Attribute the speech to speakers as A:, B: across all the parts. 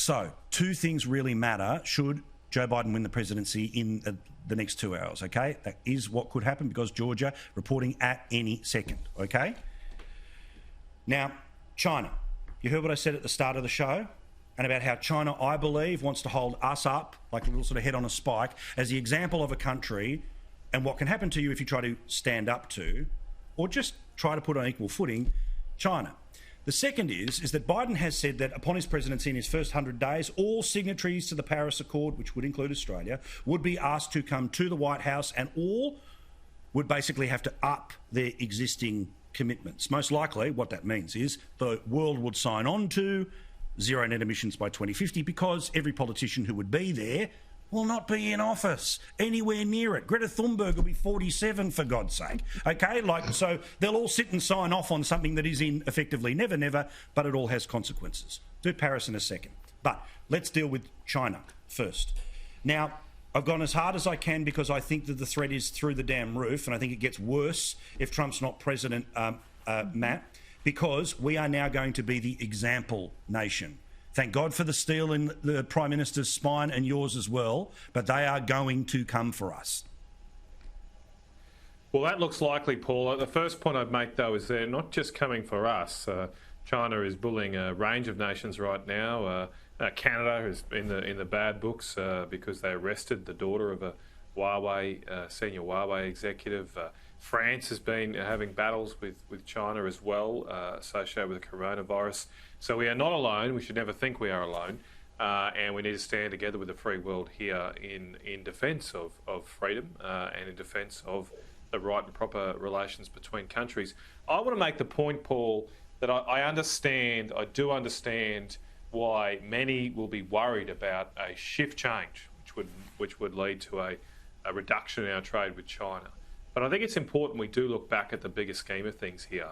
A: So, two things really matter should Joe Biden win the presidency in the next 2 hours, okay? That is what could happen because Georgia reporting at any second, okay? Now, China. You heard what I said at the start of the show and about how China, I believe, wants to hold us up like a little sort of head on a spike as the example of a country and what can happen to you if you try to stand up to or just try to put on equal footing China. The second is that Biden has said that upon his presidency in his first 100 days, all signatories to the Paris Accord, which would include Australia, would be asked to come to the White House and all would basically have to up their existing commitments. Most likely what that means is the world would sign on to zero net emissions by 2050 because every politician who would be there will not be in office anywhere near it. Greta Thunberg will be 47, for God's sake. Okay, so they'll all sit and sign off on something that is in effectively never, never, but it all has consequences. Do Paris in a second. But let's deal with China first. Now, I've gone as hard as I can because I think that the threat is through the damn roof, and I think it gets worse if Trump's not president, Matt, because we are now going to be the example nation. Thank God for the steel in the Prime Minister's spine and yours as well, but they are going to come for us.
B: Well, that looks likely, Paul. The first point I'd make, though, is they're not just coming for us. China is bullying a range of nations right now. Canada is in the bad books because they arrested the daughter of a senior Huawei executive. France has been having battles with China as well, associated with the coronavirus. So we are not alone. We should never think we are alone. And we need to stand together with the free world here in defence of freedom and in defence of the right and proper relations between countries. I want to make the point, Paul, that I do understand why many will be worried about a shift change, which would lead to a reduction in our trade with China. But I think it's important we do look back at the bigger scheme of things here.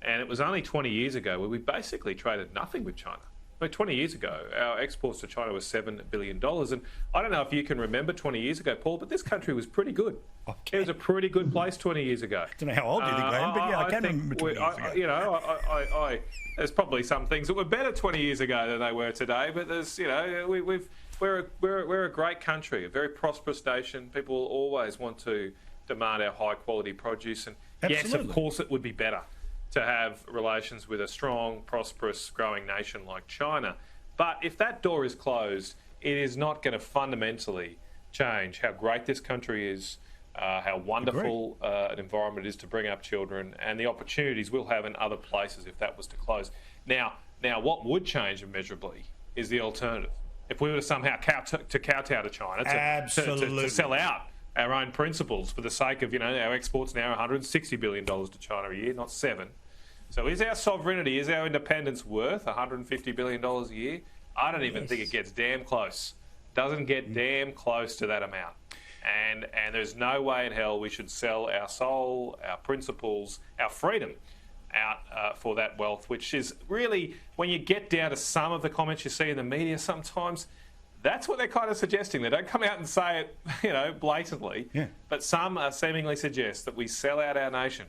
B: And it was only 20 years ago where we basically traded nothing with China. 20 years ago, our exports to China was $7 billion. And I don't know if you can remember 20 years ago, Paul, but this country was pretty good. Okay. It was a pretty good place 20 years ago.
A: I don't know how old you think, Graham, but yeah, I can remember 20 years ago.
B: There's probably some things that were better 20 years ago than they were today, but there's, we're a great country, a very prosperous nation. People always want to demand our high quality produce. And yes, of course, it would be better to have relations with a strong, prosperous, growing nation like China. But if that door is closed, it is not going to fundamentally change how great this country is, how wonderful an environment it is to bring up children, and the opportunities we'll have in other places if that was to close. Now, what would change immeasurably is the alternative. If we were to somehow kowtow to China, to sell out our own principles for the sake of, our exports now are $160 billion to China a year, not $7 billion. So is our sovereignty, is our independence worth $150 billion a year? I don't even think it gets damn close. Doesn't get damn close to that amount. And there's no way in hell we should sell our soul, our principles, our freedom out for that wealth, which is really, when you get down to some of the comments you see in the media sometimes, that's what they're kind of suggesting. They don't come out and say it, blatantly. Yeah. But some seemingly suggest that we sell out our nation